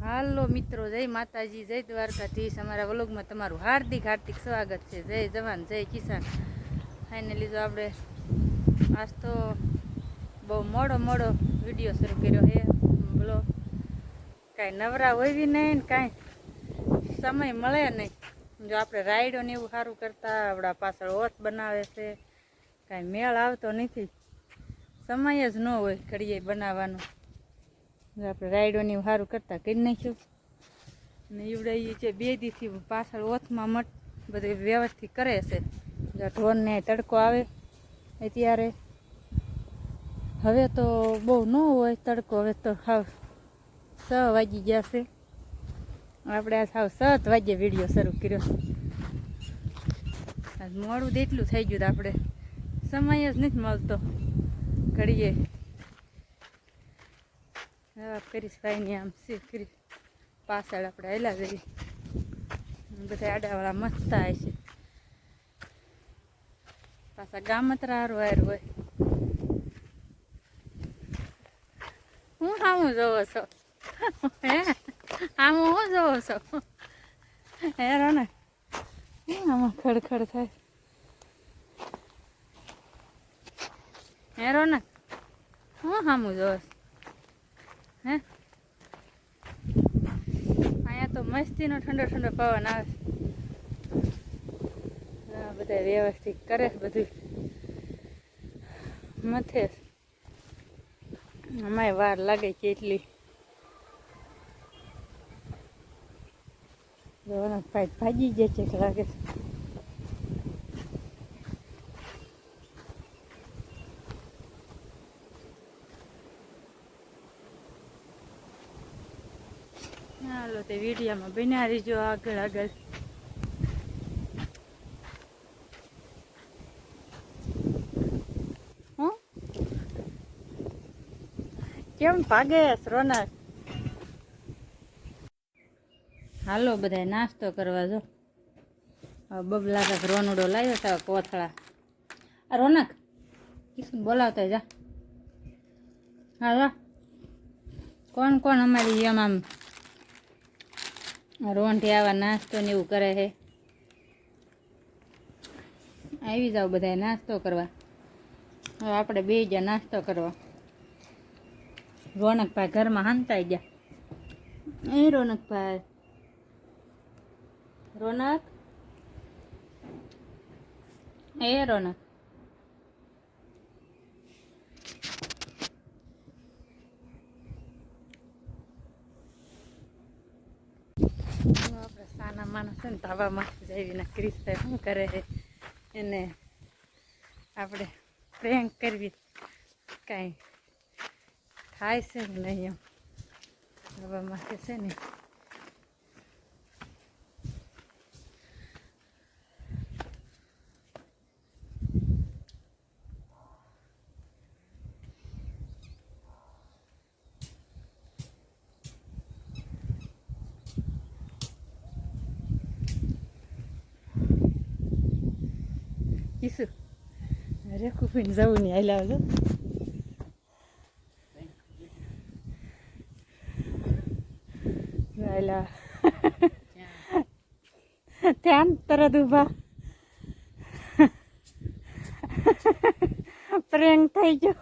હાલો મિત્રો, જય માતાજી, જય દ્વારકાધીશ। અમારા વ્લોગમાં તમારું હાર્દિક હાર્દિક સ્વાગત છે। જય જવાન, જય કિસાન। ફાઇનલી જો આપણે આજ તો બહુ મોડો વિડીયો શરૂ કર્યો છે બ્લોગ। કાંઈ નવરા હોવી નહીં ને કાંઈ સમય મળે નહીં। જો આપણે રાયડો ને એવું સારું કરતા આપણા પાછળ ઓથ બનાવે છે, કાંઈ મેળ આવતો નથી, સમય જ ન હોય ઘડીએ બનાવવાનો। આપણે રાયડોની સારું કરતા કરી નાખ્યું ને એવડે એ જે બે દીથી પાછળ ઓથમાં મટ બધું વ્યવસ્થિત કરે છે। જો ઢોરને તડકો આવે અત્યારે હવે તો બહુ ન હોય તડકો, હવે તો હાવ 6 વાગી ગયા છે। આપણે આ સાવ 7 વાગ્યે વિડીયો શરૂ કર્યો। આજ મોડું જ એટલું થઈ ગયું, આપણે સમય જ નથી મળતો ઘડીએ। હા કરીશ ભાઈની આમ સી કરી પાછળ આપણે હેલા જઈએ, બધા આડાવાળા મસ્ત આવે છે, પાછા ગામતરા હારું હોય। હું સામું જોવો છો? હે આમાં હું જોવો છો? હે રોનક આમાં ખડખડ થાય। હે રોનક હું સામું જોવો છો? હે અહીંયા તો મસ્તીનો ઠંડો ઠંડો પવન આવે। બધા વ્યવસ્થિત કરે બધું મથે, અમારે વાર લાગે છે એટલી। રોનક ભાઈ ભાગી જાય છે લાગે છે। હાલો તે વિડીયોમાં બન્યા રહીજો આગળ। હું કેમ ભાગે રોનક? હાલો બધા નાસ્તો કરવા। જો બબલા તક રોનડો લાવ્યો છે કોથળા। આ રોનક કિશન બોલાવતા જા। હા જા, કોણ કોણ અમારી એમ આમ રોંઢે આવા નાસ્તો ને એવું કરે છે? આવી જાઓ બધા નાસ્તો કરવા। હવે આપણે બે જા નાસ્તો કરવા। રોનકભાઈ ઘરમાં હંતાઈ ગયા। એ રોનકભાઈ, રોનક એ રોનક આપણે સાના માણસ છે ને ધાબામાં જઈને ક્રિસ્તા શું કરે છે એને આપણે પ્રેન્ક કરવી, કાંઈ થાય છે ને નહીં એમ ધાબામાં છે ને। કિસુ રેખું પીને જવું નહીં હાલ આવજો। ધ્યાન તરત ઉભા પ્રેન્ક થઈ ગયો।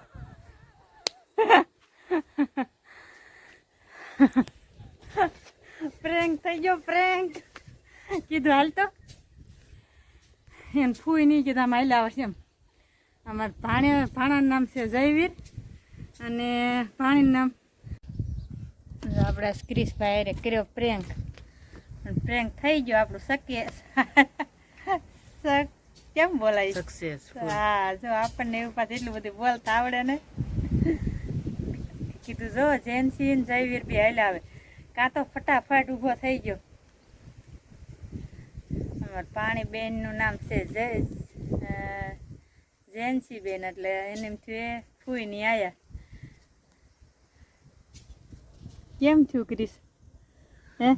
પ્રેન્ક થઈ ગયો, પ્રેન્ક કીધું હાલ તો એને ફૂઈ નહીં કીધું આમ હાલ આવશે એમ। અમારા ભાણાનું નામ છે જયવીર અને ભાણીનું નામ આપણા ક્રિશભાઈ કર્યો પ્રેન્ક, પ્રેન્ક થઈ ગયો આપણું કેમ બોલાય સક્સેસફુલ। હા જો આપણને એવું પાછું એટલું બધું બોલતા આવડે ને, કીધું જો જેન્સી ને જયવીર બી હાલ આવે, કાં તો ફટાફટ ઊભો થઈ ગયો। અમારા પાણી બેનનું નામ છે જેન્સી બેન, એટલે એને એમ થયું ફૂઈ ની આયા। કેમ થયું ક્રિશ? હે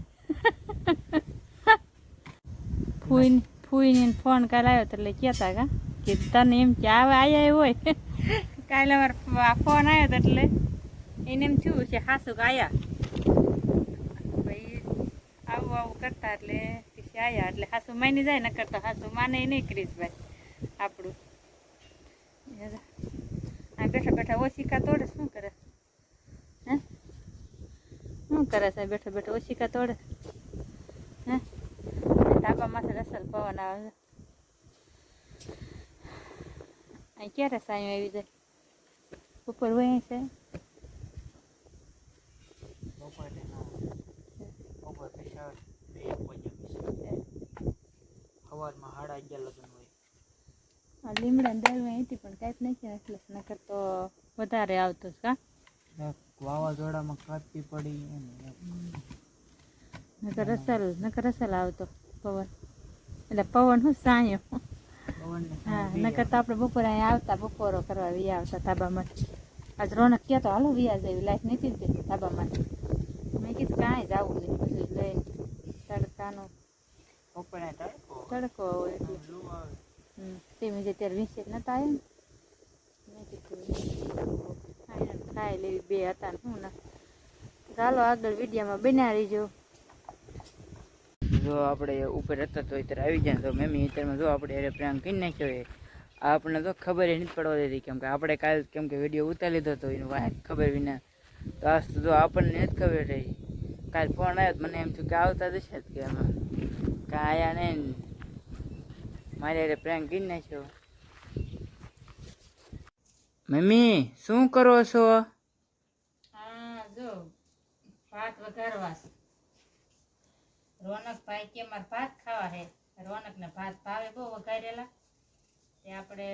ફૂઈને ફોન કાલે આવ્યો તો એટલે કહેતા કા કે તને એમ કે આવે આયા હોય। કાલે અમારે ફોન આવ્યો તો એટલે એને એમ થયું છે હાસુ આયા। હતા એટલે પછી આવ્યા એટલે હાસુ માની જાય, નકર તો હાસુ માને નહીં ક્રિશભાઈ આપણું. આ બેઠા બેઠા ઓશિકા તોડે, શું કરે? હે શું કરે સાહેબ? બેઠો બેઠો ઓશિકા તોડે. હે ધાબામાંથી અસલ પવન આવે. અહીં ક્યારે સાયું આવી જાય? ઉપર હોય છે લીમડા દારૂ અહીંથી પણ કાંઈ નથી એટલે નકર તો વધારે આવતો જ કા વાવાઝોડામાં કાપી પડી નકર અસલ આવતો પવન. એટલે પવન શું સાયો. હા નકર તો આપણે બપોરે અહીંયા આવતા, બપોરો કરવા વિયા આવતા ધાબામાંથી. આજ રોનક કહેતો હાલો વિયા જેવી લાઈફ નથી જ દેતી ધાબામાંથી. મેં કીધું કાંઈ જવું નહીં, બધું લઈને તડકાનો તડકો હોય એટલે તેમ જે ત્યારે વીસે નતા આવ્યા ને મેં કીધું ખાઈ લેવી બે હતા ને શું ના. ચાલો આગળ વિડીયોમાં બના રહીજો. જો આપણે ઉપર હતા તો અત્યારે આવી જાય તો મમ્મી અત્યારમાં જો આપણે અરે પ્રેમ કરી નાખ્યો. આપણને તો ખબર એ નથી પડવા દેતી, કેમ કે આપણે કાલ કેમ કે વિડીયો ઉતારી લીધો હતો એનું વાત ખબર વિના. તો આજ તો જો આપણને જ ખબર રહી. કાલ ફોન આવ્યો મને એમ થયું કે આવતા જશે કે એમાં કાંઈ આવ્યા નહીં. મારે અરે પ્રેમ કરી નાખ્યો. મમ્મી શું કરો છો? હા જો ભાત વઘારવા. રોનકભાઈ કે મારે ભાત ખાવા છે. રોનકને ભાત ભાવે બહુ વઘારેલા. તે આપણે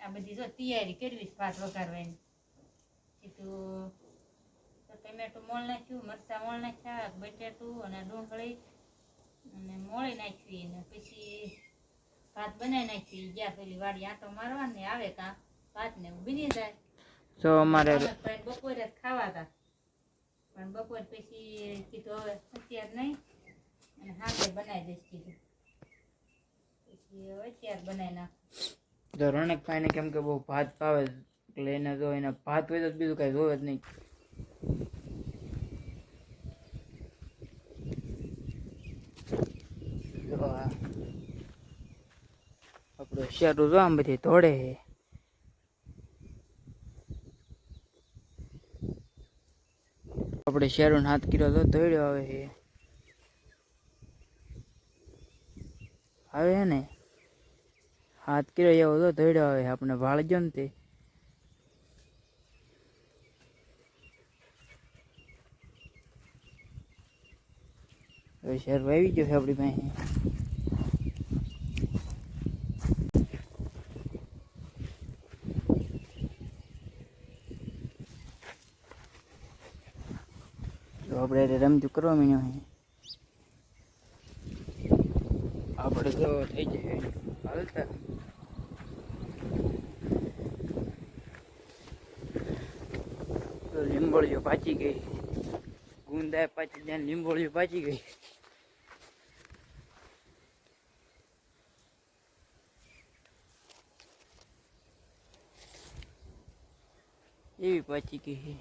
આ બધી જો તૈયારી કરવી છે ભાત વઘારવાની. કીધું તો ટમેટું મોળ નાખ્યું, મરચાં મોળ નાખ્યા, બટેટું અને ડુંગળી અને મોળી નાખવી ને પછી ભાત બનાવી નાખવી. જ્યાં પેલી વાડી આંટો મારવાની આવે કાં ભાત ને બની જાય. તો અમારે બપોરે જ ખાવા હતા પણ બપોર પછી કીધું હવે અત્યારે નહીં અને હાથે બનાવી દઈશ કીધું. પછી અત્યારે બનાવી નાખ. જો રોનકભાઈને કેમ કે બહુ ભાત ભાવે એટલે એને જો એને ભાત હોય તો બીજું કાંઈ જોવે જ નહીં. આપણો શેરું જો આમ બધી ધોડે છે. આપણે શેરું 7 કિલો તો ધોડ્યો આવે છે. આવે છે ને 7 કિલો એવો તો ધોડ્યો આવે. આપણે ભાળજો ને તે હવે શેરું આવી ગયો છે આપણી પાસે. તો આપણે રમતું કરવા માંડ્યો છે. આપણે તો થઈ જાય હાલતા. તો લીંબોળીઓ પાચી ગઈ, ગુંદાય પાચી જાય, લીંબોળીઓ પાચી ગઈ. એવી પાચી ગઈ છે.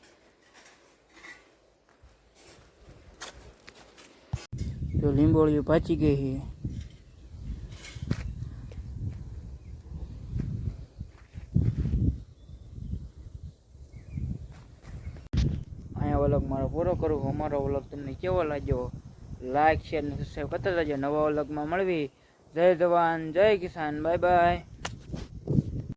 તો લીંબોળીઓ પાચી ગઈ છે. અહીંયા વ્લોગ મારો પૂરો કરું. અમારો વ્લોગ તમને કેવો લાગ્યો લાઈક શેર અને સબસ્ક્રાઈબ કરતા રહેજો. નવા વ્લોગમાં મળવી. જય જવાન જય કિસાન. Bye bye.